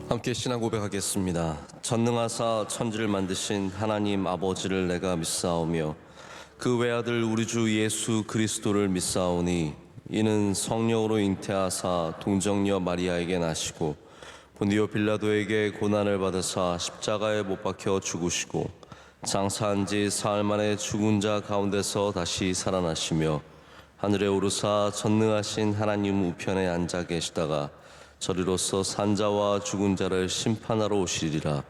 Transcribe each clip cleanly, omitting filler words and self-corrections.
함께 신앙 고백하겠습니다. 전능하사 천지를 만드신 하나님 아버지를 내가 믿사오며 그 외아들 우리 주 예수 그리스도를 믿사오니 이는 성령으로 잉태하사 동정녀 마리아에게 나시고 본디오 빌라도에게 고난을 받으사 십자가에 못 박혀 죽으시고 장사한 지 사흘 만에 죽은 자 가운데서 다시 살아나시며 하늘에 오르사 전능하신 하나님 우편에 앉아 계시다가 저리로서 산자와 죽은 자를 심판하러 오시리라.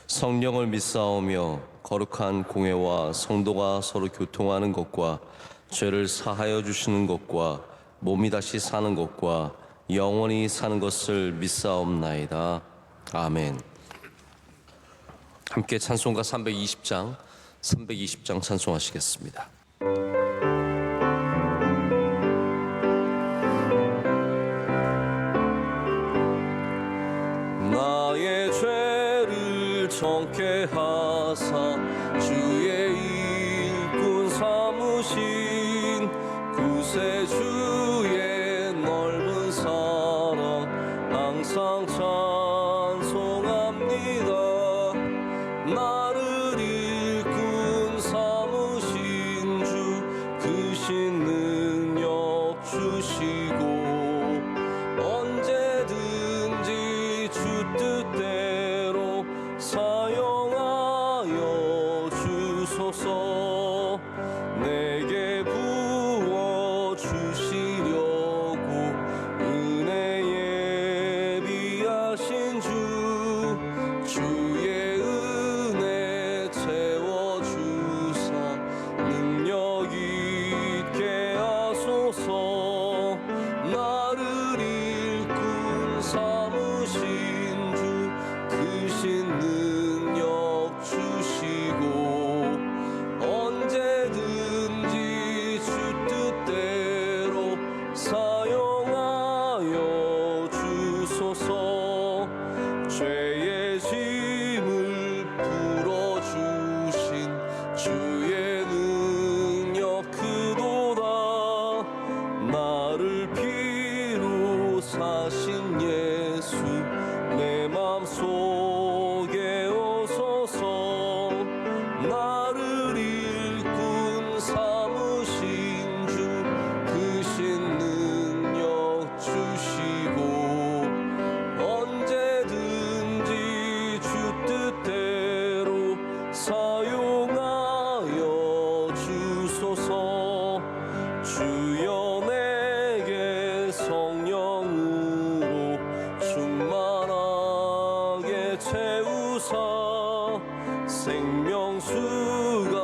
성령을 믿사오며 거룩한 공회와 성도가 서로 교통하는 것과 죄를 사하여 주시는 것과 몸이 다시 사는 것과 영원히 사는 것을 믿사옵나이다. 아멘. 함께 찬송가 320장 찬송하시겠습니다. 나의 죄를 정케 하사 주의 일꾼 삼으신 구세주의 넓은 사랑 항상 찬송합니다. 나를 일꾼 삼으신 주 크신 능력 주시고 언제든지 주 뜻대로 사용하여 주소서. 내게 부어 주시려고 은혜 예비하신 주 주의 은혜 채워주사 능력 있게 하소서. 나를 일꾼 삼으신 주 크신 능력 주시고 언제든지 주 뜻대로 사용하여 주소서. 죄의 짐을 풀어주신 주의 능력 크도다. 나를 피로 사신 예수 내 맘속에 오소서. 나를 일꾼 삼으신 주 크신 능력 주시고 언제든지 주 뜻대로 사용하여 주소서. 주여 내게 성령으로 충만하게 채우사 생명수가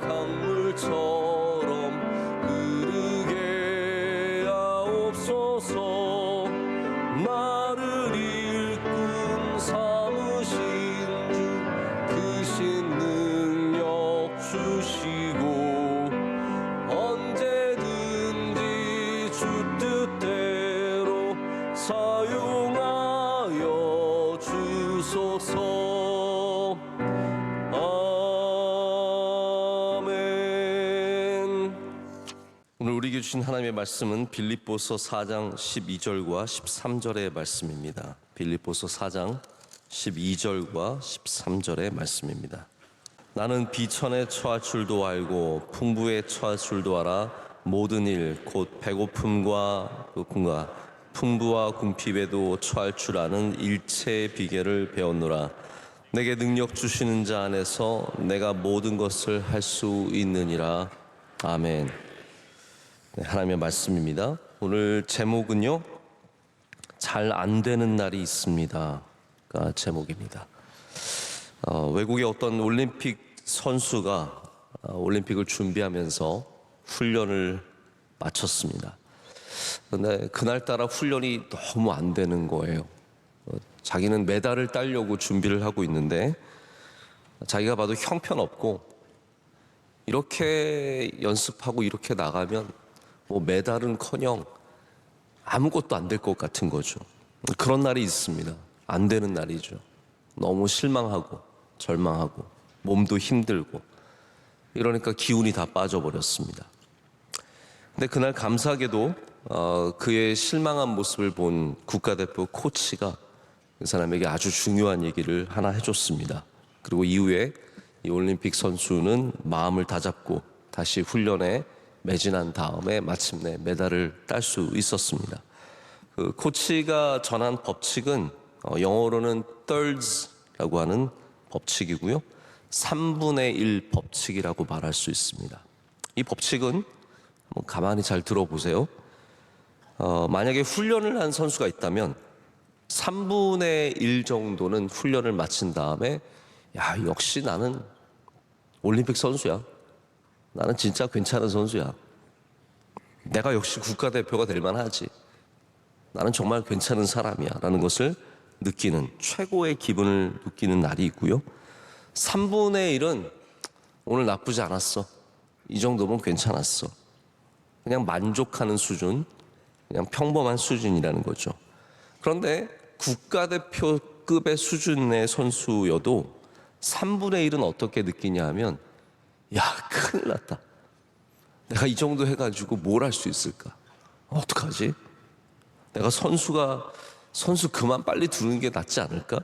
강물처럼 흐르게 하옵소서. 나를 일꾼 삼으신 주 크신 능력 주시고 언제든지 주 뜻대로 사용하여 주소서. 아멘. 오늘 우리에게 주신 하나님의 말씀은 빌립보서 4장 12절과 13절의 말씀입니다. 빌립보서 4장 12절과 13절의 말씀입니다. 나는 비천에 처할 줄도 알고 풍부에 처할 줄도 알아 모든 일 곧 배고픔과 풍부와 궁핍에도 처할 줄 아는 일체의 비결을 배웠노라. 내게 능력 주시는 자 안에서 내가 모든 것을 할 수 있느니라. 아멘. 네, 하나님의 말씀입니다. 오늘 제목은요, 잘 안 되는 날이 있습니다가 제목입니다. 외국의 어떤 올림픽 선수가 올림픽을 준비하면서 훈련을 마쳤습니다. 그런데 그날따라 훈련이 너무 안 되는 거예요. 자기는 메달을 따려고 준비를 하고 있는데 자기가 봐도 형편없고 이렇게 연습하고 이렇게 나가면 뭐 메달은커녕 아무것도 안 될 것 같은 거죠. 그런 날이 있습니다. 안 되는 날이죠. 너무 실망하고 절망하고 몸도 힘들고 이러니까 기운이 다 빠져버렸습니다. 근데 그날 감사하게도 그의 실망한 모습을 본 국가대표 코치가 그 사람에게 아주 중요한 얘기를 하나 해줬습니다. 그리고 이후에 이 올림픽 선수는 마음을 다잡고 다시 훈련에 매진한 다음에 마침내 메달을 딸 수 있었습니다. 그 코치가 전한 법칙은 영어로는 thirds라고 하는 법칙이고요. 3분의 1 법칙이라고 말할 수 있습니다. 이 법칙은 가만히 잘 들어보세요. 만약에 훈련을 한 선수가 있다면 3분의 1 정도는 훈련을 마친 다음에 야, 역시 나는 올림픽 선수야. 나는 진짜 괜찮은 선수야. 내가 역시 국가대표가 될 만하지. 나는 정말 괜찮은 사람이야 라는 것을 느끼는, 최고의 기분을 느끼는 날이 있고요. 3분의 1은 오늘 나쁘지 않았어. 이 정도면 괜찮았어. 그냥 만족하는 수준, 그냥 평범한 수준이라는 거죠. 그런데 국가대표급의 수준의 선수여도 3분의 1은 어떻게 느끼냐 하면 야, 큰일 났다. 내가 이 정도 해가지고 뭘 할 수 있을까? 어떡하지? 내가 선수 그만 빨리 두는 게 낫지 않을까?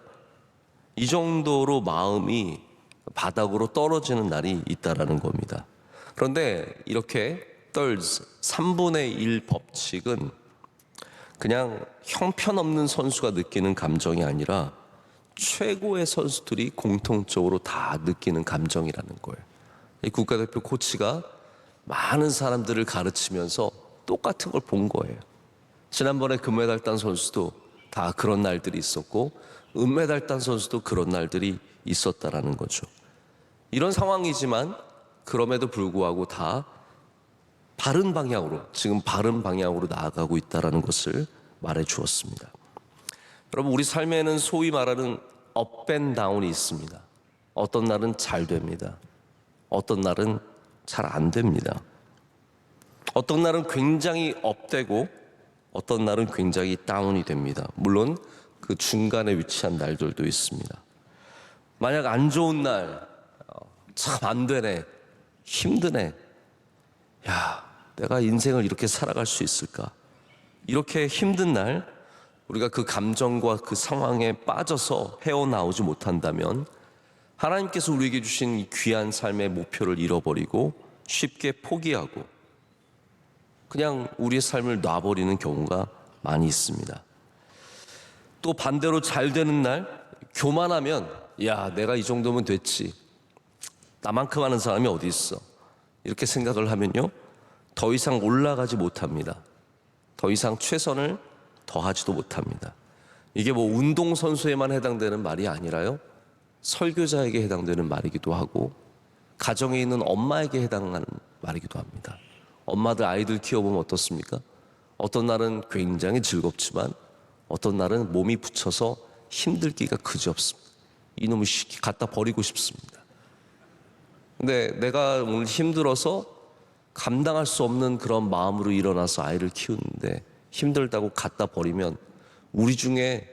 이 정도로 마음이 바닥으로 떨어지는 날이 있다라는 겁니다. 그런데 이렇게 thirds, 3분의 1 법칙은 그냥 형편없는 선수가 느끼는 감정이 아니라 최고의 선수들이 공통적으로 다 느끼는 감정이라는 거예요. 이 국가대표 코치가 많은 사람들을 가르치면서 똑같은 걸 본 거예요. 지난번에 금메달 딴 선수도 다 그런 날들이 있었고 은메달 딴 선수도 그런 날들이 있었다라는 거죠. 이런 상황이지만 그럼에도 불구하고 다 바른 방향으로, 지금 바른 방향으로 나아가고 있다는 것을 말해 주었습니다. 여러분, 우리 삶에는 소위 말하는 업 앤 다운이 있습니다. 어떤 날은 잘 됩니다. 어떤 날은 잘 안 됩니다. 어떤 날은 굉장히 업되고 어떤 날은 굉장히 다운이 됩니다. 물론 그 중간에 위치한 날들도 있습니다. 만약 안 좋은 날, 참 안 되네, 힘드네, 야, 내가 인생을 이렇게 살아갈 수 있을까? 이렇게 힘든 날 우리가 그 감정과 그 상황에 빠져서 헤어나오지 못한다면 하나님께서 우리에게 주신 이 귀한 삶의 목표를 잃어버리고 쉽게 포기하고 그냥 우리의 삶을 놔버리는 경우가 많이 있습니다. 또 반대로 잘 되는 날 교만하면 야, 내가 이 정도면 됐지, 나만큼 하는 사람이 어디 있어, 이렇게 생각을 하면요 더 이상 올라가지 못합니다. 더 이상 최선을 더하지도 못합니다. 이게 뭐 운동선수에만 해당되는 말이 아니라요 설교자에게 해당되는 말이기도 하고 가정에 있는 엄마에게 해당하는 말이기도 합니다. 엄마들 아이들 키워보면 어떻습니까? 어떤 날은 굉장히 즐겁지만 어떤 날은 몸이 붙여서 힘들기가 그지없습니다. 이놈을 갖다 버리고 싶습니다. 근데 내가 오늘 힘들어서 감당할 수 없는 그런 마음으로 일어나서 아이를 키우는데 힘들다고 갖다 버리면 우리 중에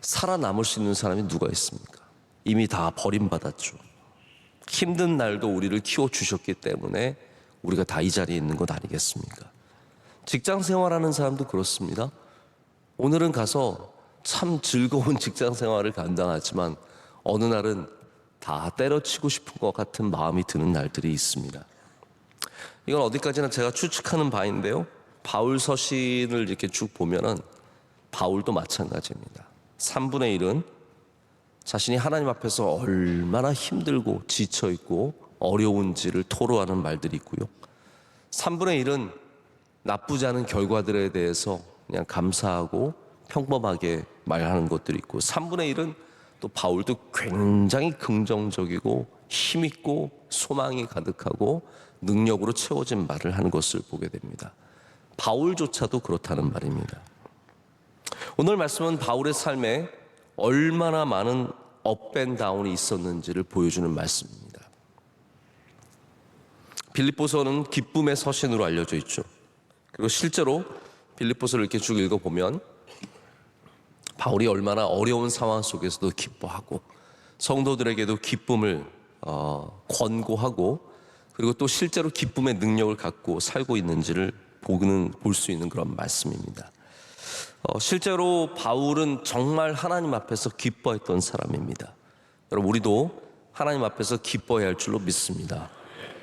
살아남을 수 있는 사람이 누가 있습니까? 이미 다 버림받았죠. 힘든 날도 우리를 키워주셨기 때문에 우리가 다 이 자리에 있는 것 아니겠습니까? 직장 생활하는 사람도 그렇습니다. 오늘은 가서 참 즐거운 직장 생활을 감당하지만 어느 날은 다 때려치고 싶은 것 같은 마음이 드는 날들이 있습니다. 이건 어디까지나 제가 추측하는 바인데요, 바울 서신을 이렇게 쭉 보면은 바울도 마찬가지입니다. 3분의 1은 자신이 하나님 앞에서 얼마나 힘들고 지쳐있고 어려운지를 토로하는 말들이 있고요, 3분의 1은 나쁘지 않은 결과들에 대해서 그냥 감사하고 평범하게 말하는 것들이 있고 3분의 1은 또 바울도 굉장히 긍정적이고 힘있고 소망이 가득하고 능력으로 채워진 말을 하는 것을 보게 됩니다. 바울조차도 그렇다는 말입니다. 오늘 말씀은 바울의 삶에 얼마나 많은 업 앤 다운이 있었는지를 보여주는 말씀입니다. 빌립보서는 기쁨의 서신으로 알려져 있죠. 그리고 실제로 빌립보서를 이렇게 쭉 읽어보면 바울이 얼마나 어려운 상황 속에서도 기뻐하고 성도들에게도 기쁨을 권고하고 그리고 또 실제로 기쁨의 능력을 갖고 살고 있는지를 볼 수 있는 그런 말씀입니다. 실제로 바울은 정말 하나님 앞에서 기뻐했던 사람입니다. 여러분, 우리도 하나님 앞에서 기뻐해야 할 줄로 믿습니다.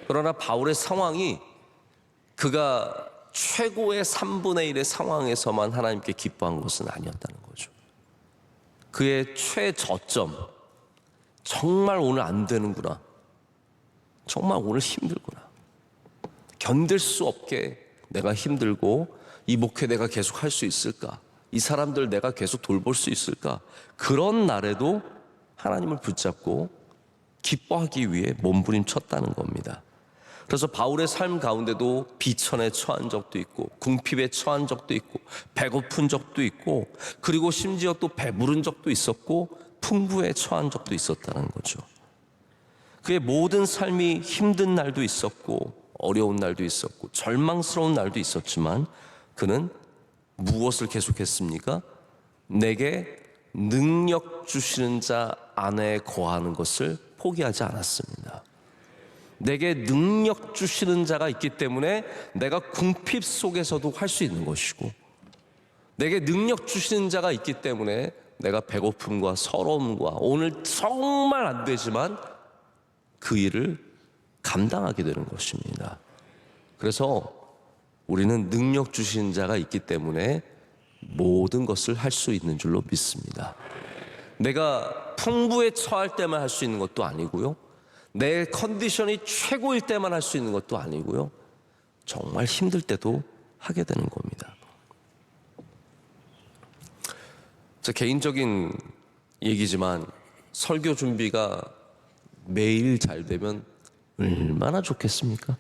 그러나 바울의 상황이 그가 최고의 3분의 1의 상황에서만 하나님께 기뻐한 것은 아니었다는 거죠. 그의 최저점, 정말 오늘 안 되는구나, 정말 오늘 힘들구나, 견딜 수 없게 내가 힘들고 이 목회 내가 계속 할 수 있을까, 이 사람들 내가 계속 돌볼 수 있을까, 그런 날에도 하나님을 붙잡고 기뻐하기 위해 몸부림쳤다는 겁니다. 그래서 바울의 삶 가운데도 비천에 처한 적도 있고, 궁핍에 처한 적도 있고, 배고픈 적도 있고, 그리고 심지어 또 배부른 적도 있었고, 풍부에 처한 적도 있었다는 거죠. 그의 모든 삶이 힘든 날도 있었고, 어려운 날도 있었고, 절망스러운 날도 있었지만 그는 무엇을 계속했습니까? 내게 능력 주시는 자 안에 거하는 것을 포기하지 않았습니다. 내게 능력 주시는 자가 있기 때문에 내가 궁핍 속에서도 할 수 있는 것이고, 내게 능력 주시는 자가 있기 때문에 내가 배고픔과 서러움과 오늘 정말 안 되지만 그 일을 감당하게 되는 것입니다. 그래서 우리는 능력 주시는 자가 있기 때문에 모든 것을 할 수 있는 줄로 믿습니다. 내가 풍부에 처할 때만 할 수 있는 것도 아니고요, 내 컨디션이 최고일 때만 할 수 있는 것도 아니고요, 정말 힘들 때도 하게 되는 겁니다. 제 개인적인 얘기지만 설교 준비가 매일 잘 되면 얼마나 좋겠습니까?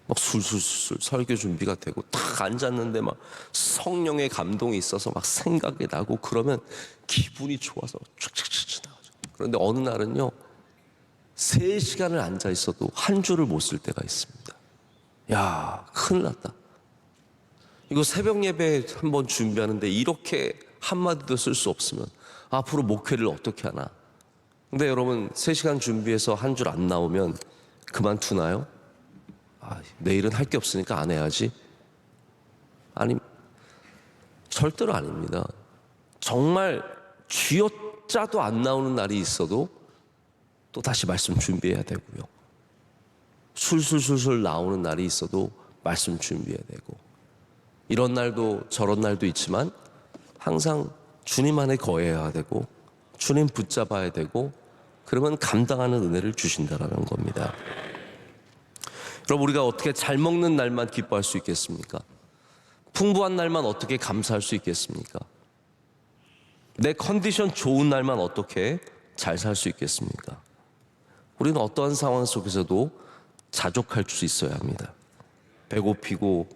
막 술술술 설교 준비가 되고 딱 앉았는데 막 성령의 감동이 있어서 막 생각이 나고 그러면 기분이 좋아서 촥촥촥 나가죠. 그런데 어느 날은요, 3시간을 앉아 있어도 한 줄을 못 쓸 때가 있습니다. 야, 큰일 났다. 이거 새벽 예배 한번 준비하는데 이렇게 한마디도 쓸 수 없으면 앞으로 목회를 어떻게 하나. 근데 여러분, 3시간 준비해서 한 줄 안 나오면 그만두나요? 내일은 할 게 없으니까 안 해야지. 아니, 절대로 아닙니다. 정말 쥐어짜도 안 나오는 날이 있어도 또 다시 말씀 준비해야 되고요, 술술술술 나오는 날이 있어도 말씀 준비해야 되고, 이런 날도 저런 날도 있지만 항상 주님 안에 거해야 되고 주님 붙잡아야 되고, 그러면 감당하는 은혜를 주신다라는 겁니다. 여러분, 우리가 어떻게 잘 먹는 날만 기뻐할 수 있겠습니까? 풍부한 날만 어떻게 감사할 수 있겠습니까? 내 컨디션 좋은 날만 어떻게 잘 살 수 있겠습니까? 우리는 어떠한 상황 속에서도 자족할 수 있어야 합니다. 배고프고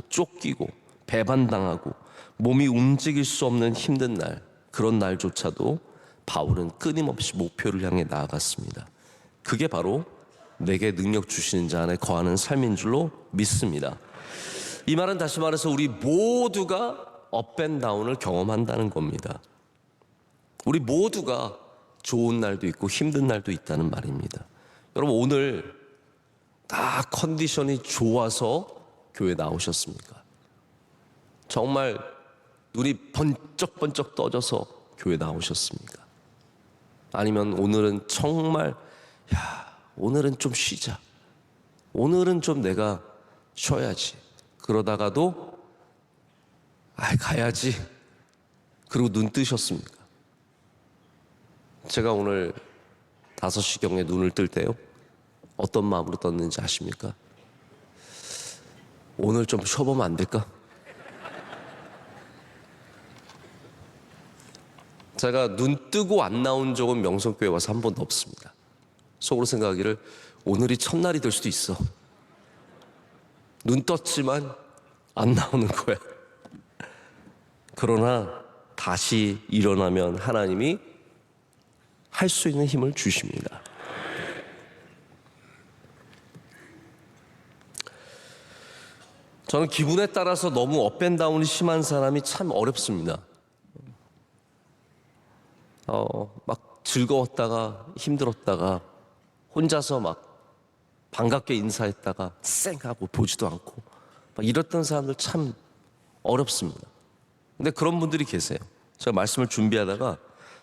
쫓기고 배반당하고 몸이 움직일 수 없는 힘든 날, 그런 날조차도 바울은 끊임없이 목표를 향해 나아갔습니다. 그게 바로 내게 능력 주시는 자 안에 거하는 삶인 줄로 믿습니다. 이 말은 다시 말해서 우리 모두가 업앤다운을 경험한다는 겁니다. 우리 모두가 좋은 날도 있고 힘든 날도 있다는 말입니다. 여러분, 오늘 다 컨디션이 좋아서 교회 나오셨습니까? 정말 눈이 번쩍번쩍 떠져서 교회 나오셨습니까? 아니면 오늘은 정말 오늘은 좀 쉬자, 오늘은 좀 내가 쉬어야지, 그러다가도 가야지, 그리고 눈 뜨셨습니까? 제가 오늘 5시경에 눈을 뜰 때요, 어떤 마음으로 떴는지 아십니까? 오늘 좀 쉬어보면 안 될까? 제가 눈 뜨고 안 나온 적은 명성교회 와서 한 번도 없습니다. 속으로 생각하기를 오늘이 첫날이 될 수도 있어. 눈 떴지만 안 나오는 거야. 그러나 다시 일어나면 하나님이 할 수 있는 힘을 주십니다. 저는 기분에 따라서 너무 업앤다운이 심한 사람이 참 어렵습니다. 막 즐거웠다가 힘들었다가 혼자서 막 반갑게 인사했다가 쌩 하고 보지도 않고 막 이랬던 사람들 참 어렵습니다. 근데 그런 분들이 계세요. 제가 말씀을 준비하다가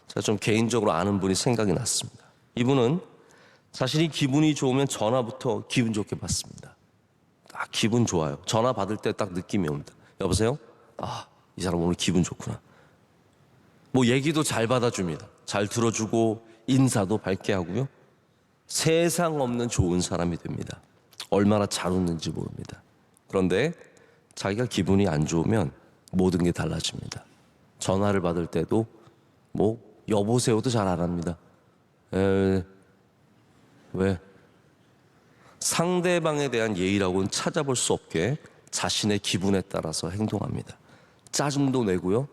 제가 좀 개인적으로 아는 분이 생각이 났습니다. 이분은 자신이 기분이 좋으면 전화부터 기분 좋게 받습니다. 기분 좋아요. 전화 받을 때 딱 느낌이 옵니다. 여보세요? 이 사람 오늘 기분 좋구나. 뭐 얘기도 잘 받아줍니다. 잘 들어주고 인사도 밝게 하고요. 세상 없는 좋은 사람이 됩니다. 얼마나 잘 웃는지 모릅니다. 그런데 자기가 기분이 안 좋으면 모든 게 달라집니다. 전화를 받을 때도 뭐 여보세요도 잘 안 합니다. 왜? 상대방에 대한 예의라고는 찾아볼 수 없게 자신의 기분에 따라서 행동합니다. 짜증도 내고요.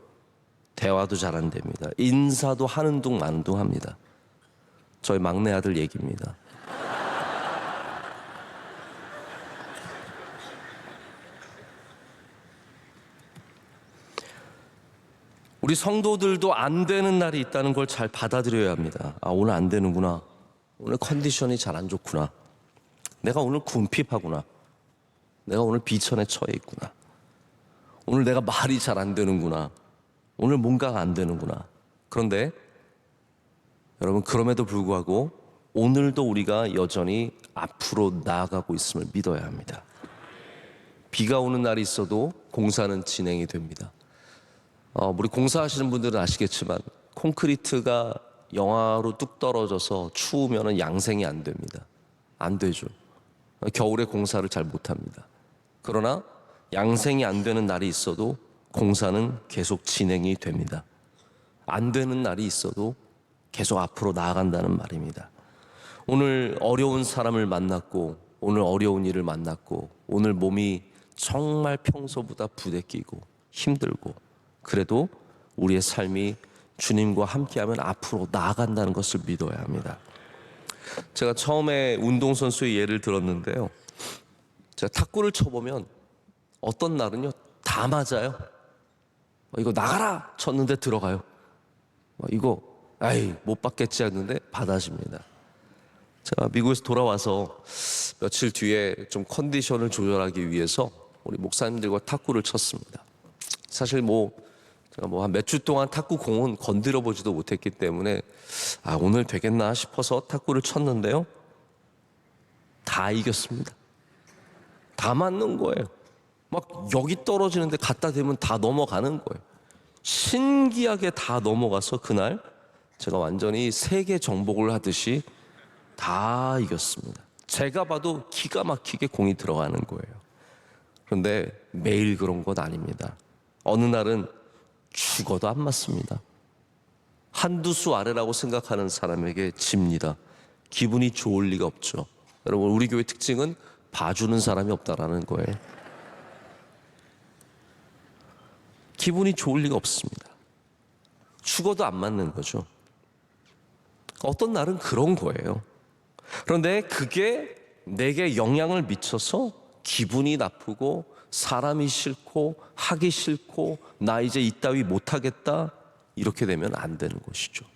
대화도 잘 안 됩니다. 인사도 하는 둥 마는 둥 합니다. 저희 막내 아들 얘기입니다. 우리 성도들도 안 되는 날이 있다는 걸 잘 받아들여야 합니다. 오늘 안 되는구나. 오늘 컨디션이 잘 안 좋구나. 내가 오늘 궁핍하구나. 내가 오늘 비천에 처해 있구나. 오늘 내가 말이 잘 안 되는구나. 오늘 뭔가가 안 되는구나. 그런데 여러분, 그럼에도 불구하고 오늘도 우리가 여전히 앞으로 나아가고 있음을 믿어야 합니다. 비가 오는 날이 있어도 공사는 진행이 됩니다. 우리 공사하시는 분들은 아시겠지만 콘크리트가 영하로 뚝 떨어져서 추우면 양생이 안 됩니다. 안 되죠. 겨울에 공사를 잘 못합니다. 그러나 양생이 안 되는 날이 있어도 공사는 계속 진행이 됩니다. 안 되는 날이 있어도 계속 앞으로 나아간다는 말입니다. 오늘 어려운 사람을 만났고, 오늘 어려운 일을 만났고, 오늘 몸이 정말 평소보다 부대끼고 힘들고, 그래도 우리의 삶이 주님과 함께하면 앞으로 나아간다는 것을 믿어야 합니다. 제가 처음에 운동선수의 예를 들었는데요, 제가 탁구를 쳐보면 어떤 날은요 다 맞아요. 이거 나가라 쳤는데 들어가요. 이거 못 받겠지 했는데 받아집니다. 제가 미국에서 돌아와서 며칠 뒤에 좀 컨디션을 조절하기 위해서 우리 목사님들과 탁구를 쳤습니다. 사실 제가 한 몇 주 동안 탁구 공은 건드려 보지도 못했기 때문에 오늘 되겠나 싶어서 탁구를 쳤는데요, 다 이겼습니다. 다 맞는 거예요. 막 여기 떨어지는데 갖다 대면 다 넘어가는 거예요. 신기하게 다 넘어가서 그날 제가 완전히 세계 정복을 하듯이 다 이겼습니다. 제가 봐도 기가 막히게 공이 들어가는 거예요. 그런데 매일 그런 건 아닙니다. 어느 날은 죽어도 안 맞습니다. 한두 수 아래라고 생각하는 사람에게 집니다. 기분이 좋을 리가 없죠. 여러분, 우리 교회 특징은 봐주는 사람이 없다라는 거예요. 기분이 좋을 리가 없습니다. 죽어도 안 맞는 거죠. 어떤 날은 그런 거예요. 그런데 그게 내게 영향을 미쳐서 기분이 나쁘고 사람이 싫고 하기 싫고 나 이제 이따위 못하겠다, 이렇게 되면 안 되는 것이죠.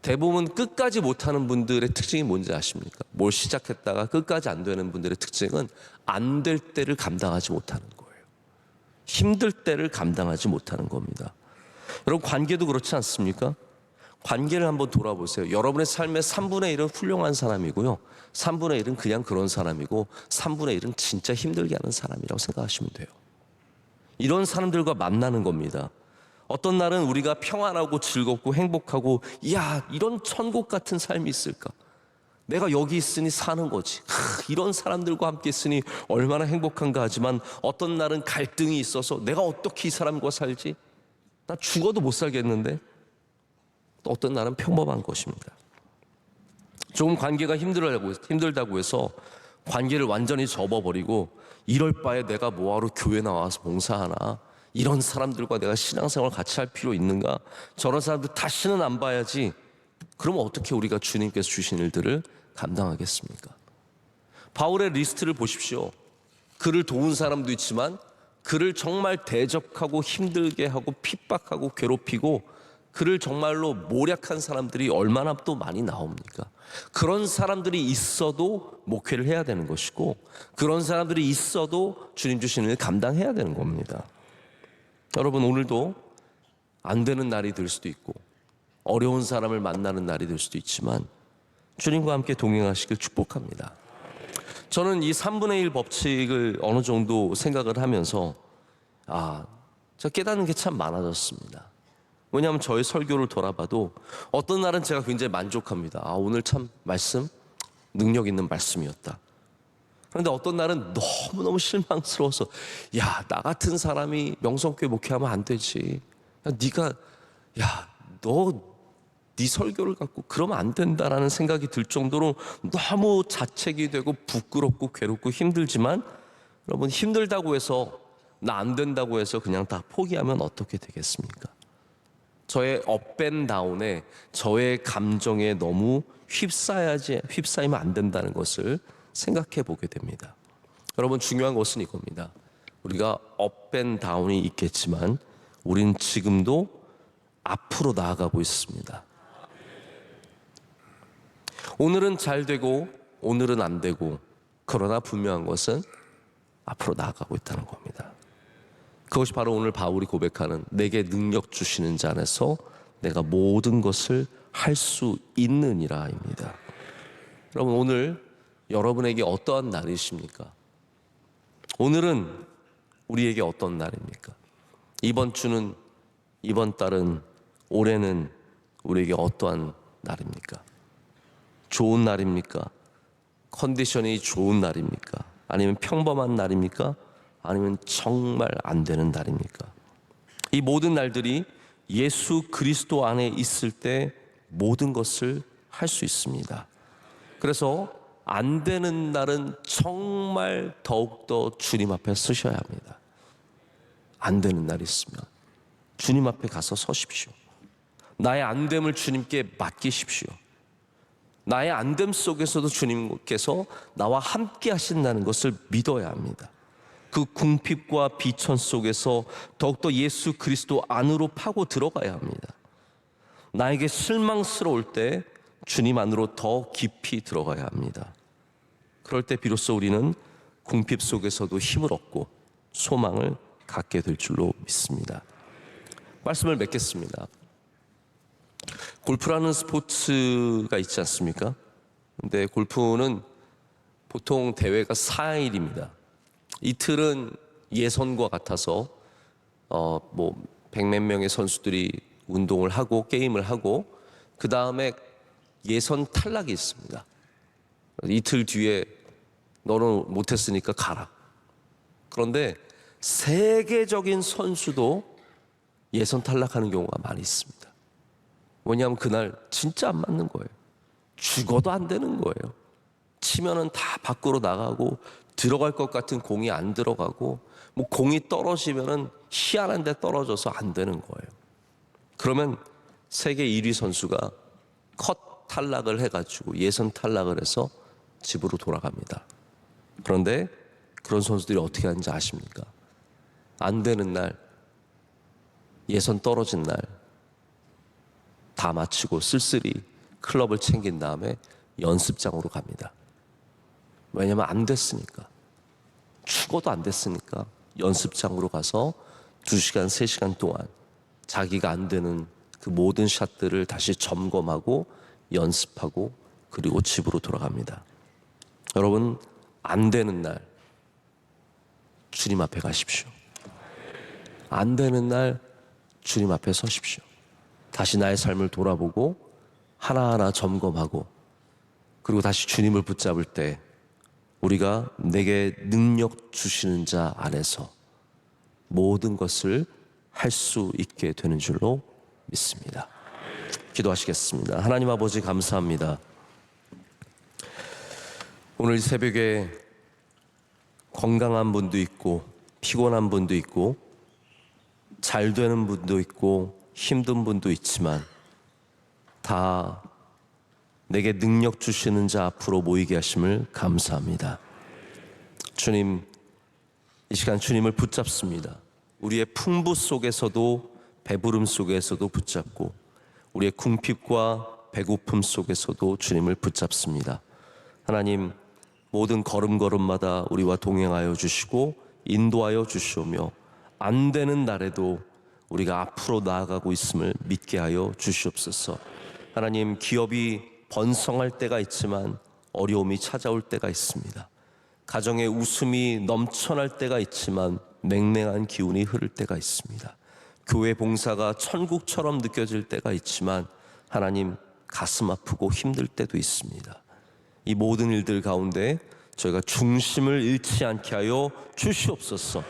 대부분 끝까지 못하는 분들의 특징이 뭔지 아십니까? 뭘 시작했다가 끝까지 안 되는 분들의 특징은 안 될 때를 감당하지 못하는 거예요. 힘들 때를 감당하지 못하는 겁니다. 여러분, 관계도 그렇지 않습니까? 관계를 한번 돌아보세요. 여러분의 삶의 3분의 1은 훌륭한 사람이고요, 3분의 1은 그냥 그런 사람이고, 3분의 1은 진짜 힘들게 하는 사람이라고 생각하시면 돼요. 이런 사람들과 만나는 겁니다. 어떤 날은 우리가 평안하고 즐겁고 행복하고, 이런 천국 같은 삶이 있을까? 내가 여기 있으니 사는 거지. 이런 사람들과 함께 있으니 얼마나 행복한가 하지만, 어떤 날은 갈등이 있어서 내가 어떻게 이 사람과 살지? 나 죽어도 못 살겠는데? 또 어떤 날은 평범한 것입니다. 조금 관계가 힘들다고 해서 관계를 완전히 접어버리고, 이럴 바에 내가 뭐하러 교회 나와서 봉사하나? 이런 사람들과 내가 신앙생활 같이 할 필요 있는가? 저런 사람들 다시는 안 봐야지. 그러면 어떻게 우리가 주님께서 주신 일들을 감당하겠습니까? 바울의 리스트를 보십시오. 그를 도운 사람도 있지만 그를 정말 대적하고 힘들게 하고 핍박하고 괴롭히고 그를 정말로 모략한 사람들이 얼마나 또 많이 나옵니까? 그런 사람들이 있어도 목회를 해야 되는 것이고, 그런 사람들이 있어도 주님 주시는 일 감당해야 되는 겁니다. 여러분, 오늘도 안 되는 날이 될 수도 있고 어려운 사람을 만나는 날이 될 수도 있지만 주님과 함께 동행하시길 축복합니다. 저는 이 3분의 1 법칙을 어느 정도 생각을 하면서 제가 깨닫는 게 참 많아졌습니다. 왜냐하면 저의 설교를 돌아봐도 어떤 날은 제가 굉장히 만족합니다. 오늘 참 말씀 능력 있는 말씀이었다. 그런데 어떤 날은 너무너무 실망스러워서 나 같은 사람이 명성교회 목회하면 안 되지. 네 설교를 갖고 그러면 안 된다라는 생각이 들 정도로 너무 자책이 되고 부끄럽고 괴롭고 힘들지만, 여러분, 힘들다고 해서 나 안 된다고 해서 그냥 다 포기하면 어떻게 되겠습니까? 저의 업앤다운에, 저의 감정에 너무 휩싸이면 안 된다는 것을 생각해 보게 됩니다. 여러분, 중요한 것은 이겁니다. 우리가 업앤다운이 있겠지만 우린 지금도 앞으로 나아가고 있습니다. 오늘은 잘 되고 오늘은 안 되고, 그러나 분명한 것은 앞으로 나아가고 있다는 겁니다. 그것이 바로 오늘 바울이 고백하는 내게 능력 주시는 자 안에서 내가 모든 것을 할 수 있느니라입니다. 여러분, 오늘 여러분에게 어떠한 날이십니까? 오늘은 우리에게 어떤 날입니까? 이번 주는, 이번 달은, 올해는 우리에게 어떠한 날입니까? 좋은 날입니까? 컨디션이 좋은 날입니까? 아니면 평범한 날입니까? 아니면 정말 안 되는 날입니까? 이 모든 날들이 예수 그리스도 안에 있을 때 모든 것을 할 수 있습니다. 그래서 안 되는 날은 정말 더욱더 주님 앞에 서셔야 합니다. 안 되는 날이 있으면 주님 앞에 가서 서십시오. 나의 안됨을 주님께 맡기십시오. 나의 안됨 속에서도 주님께서 나와 함께 하신다는 것을 믿어야 합니다. 그 궁핍과 비천 속에서 더욱더 예수 그리스도 안으로 파고 들어가야 합니다. 나에게 실망스러울 때 주님 안으로 더 깊이 들어가야 합니다. 그럴 때 비로소 우리는 궁핍 속에서도 힘을 얻고 소망을 갖게 될 줄로 믿습니다. 말씀을 맺겠습니다. 골프라는 스포츠가 있지 않습니까? 근데 골프는 보통 대회가 4일입니다. 이틀은 예선과 같아서 백몇 명의 선수들이 운동을 하고 게임을 하고, 그 다음에 예선 탈락이 있습니다. 이틀 뒤에 너는 못했으니까 가라. 그런데 세계적인 선수도 예선 탈락하는 경우가 많이 있습니다. 왜냐하면 그날 진짜 안 맞는 거예요. 죽어도 안 되는 거예요. 치면은 다 밖으로 나가고, 들어갈 것 같은 공이 안 들어가고, 공이 떨어지면은 희한한 데 떨어져서 안 되는 거예요. 그러면 세계 1위 선수가 컷 탈락을 해가지고 예선 탈락을 해서 집으로 돌아갑니다. 그런데 그런 선수들이 어떻게 하는지 아십니까? 안 되는 날, 예선 떨어진 날 다 마치고 쓸쓸히 클럽을 챙긴 다음에 연습장으로 갑니다. 왜냐하면 안 됐으니까, 죽어도 안 됐으니까 연습장으로 가서 2시간, 3시간 동안 자기가 안 되는 그 모든 샷들을 다시 점검하고 연습하고, 그리고 집으로 돌아갑니다. 여러분, 안 되는 날 주님 앞에 가십시오. 안 되는 날 주님 앞에 서십시오. 다시 나의 삶을 돌아보고 하나하나 점검하고, 그리고 다시 주님을 붙잡을 때 우리가 내게 능력 주시는 자 안에서 모든 것을 할 수 있게 되는 줄로 믿습니다. 기도하시겠습니다. 하나님 아버지, 감사합니다. 오늘 새벽에 건강한 분도 있고 피곤한 분도 있고 잘 되는 분도 있고 힘든 분도 있지만 다 내게 능력 주시는 자 앞으로 모이게 하심을 감사합니다. 주님, 이 시간 주님을 붙잡습니다. 우리의 풍부 속에서도 배부름 속에서도 붙잡고, 우리의 궁핍과 배고픔 속에서도 주님을 붙잡습니다. 하나님, 모든 걸음걸음마다 우리와 동행하여 주시고 인도하여 주시오며 안 되는 날에도 우리가 앞으로 나아가고 있음을 믿게 하여 주시옵소서. 하나님, 기업이 번성할 때가 있지만 어려움이 찾아올 때가 있습니다. 가정에 웃음이 넘쳐날 때가 있지만 맹맹한 기운이 흐를 때가 있습니다. 교회 봉사가 천국처럼 느껴질 때가 있지만 하나님, 가슴 아프고 힘들 때도 있습니다. 이 모든 일들 가운데 저희가 중심을 잃지 않게 하여 주시옵소서.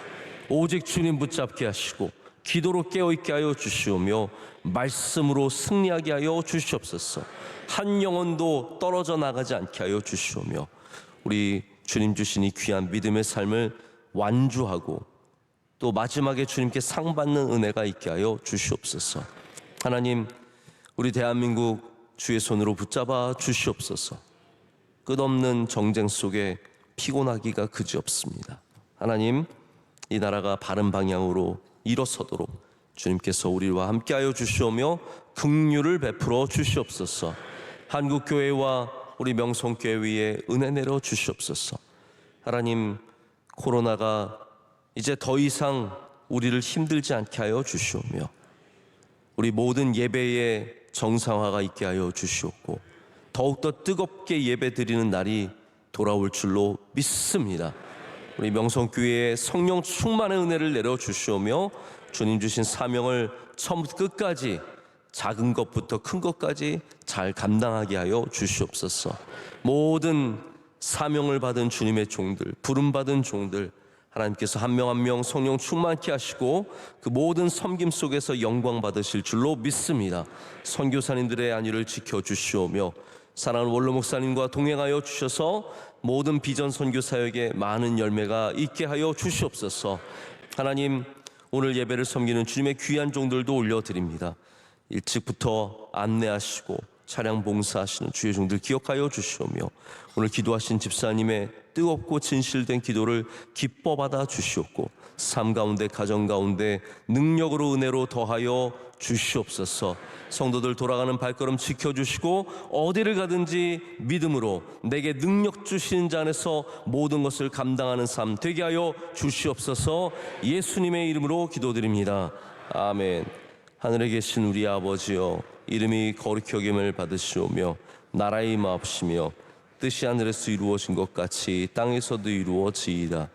오직 주님 붙잡게 하시고 기도로 깨어있게 하여 주시오며 말씀으로 승리하게 하여 주시옵소서. 한 영혼도 떨어져 나가지 않게 하여 주시오며 우리 주님 주신 이 귀한 믿음의 삶을 완주하고 또 마지막에 주님께 상 받는 은혜가 있게 하여 주시옵소서. 하나님, 우리 대한민국 주의 손으로 붙잡아 주시옵소서. 끝없는 정쟁 속에 피곤하기가 그지없습니다. 하나님, 이 나라가 바른 방향으로 일어서도록 주님께서 우리와 함께하여 주시오며 긍휼을 베풀어 주시옵소서. 한국교회와 우리 명성교회 위에 은혜 내려 주시옵소서. 하나님, 코로나가 이제 더 이상 우리를 힘들지 않게 하여 주시오며 우리 모든 예배에 정상화가 있게 하여 주시옵고 더욱더 뜨겁게 예배 드리는 날이 돌아올 줄로 믿습니다. 우리 명성교회에 성령 충만의 은혜를 내려 주시오며 주님 주신 사명을 처음부터 끝까지 작은 것부터 큰 것까지 잘 감당하게 하여 주시옵소서. 모든 사명을 받은 주님의 종들, 부름받은 종들, 하나님께서 한 명 한 명 성령 충만케 하시고 그 모든 섬김 속에서 영광 받으실 줄로 믿습니다. 선교사님들의 안위를 지켜주시오며 사랑하는 원로 목사님과 동행하여 주셔서 모든 비전 선교 사역에 많은 열매가 있게 하여 주시옵소서. 하나님, 오늘 예배를 섬기는 주님의 귀한 종들도 올려드립니다. 일찍부터 안내하시고 차량 봉사하시는 주의 종들 기억하여 주시오며 오늘 기도하신 집사님의 뜨겁고 진실된 기도를 기뻐 받아 주시옵고 삶 가운데 가정 가운데 능력으로 은혜로 더하여 주시옵소서. 성도들 돌아가는 발걸음 지켜주시고 어디를 가든지 믿음으로 내게 능력 주시는 자 안에서 모든 것을 감당하는 삶 되게 하여 주시옵소서. 예수님의 이름으로 기도드립니다. 아멘. 하늘에 계신 우리 아버지여, 이름이 거룩히 여김을 받으시오며 나라의 임하옵시며 뜻이 하늘에서 이루어진 것 같이 땅에서도 이루어지이다.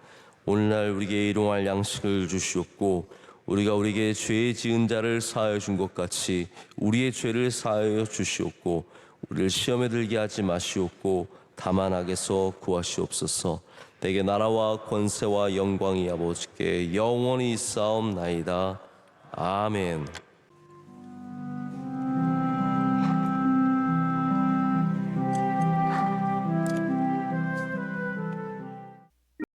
오늘날 우리에게 일용할 양식을 주시옵고 우리가 우리에게 죄 지은 자를 사하여 준 것 같이 우리의 죄를 사하여 주시옵고 우리를 시험에 들게 하지 마시옵고 다만 악에서 구하시옵소서. 내게 나라와 권세와 영광이 아버지께 영원히 있사옵나이다. 아멘.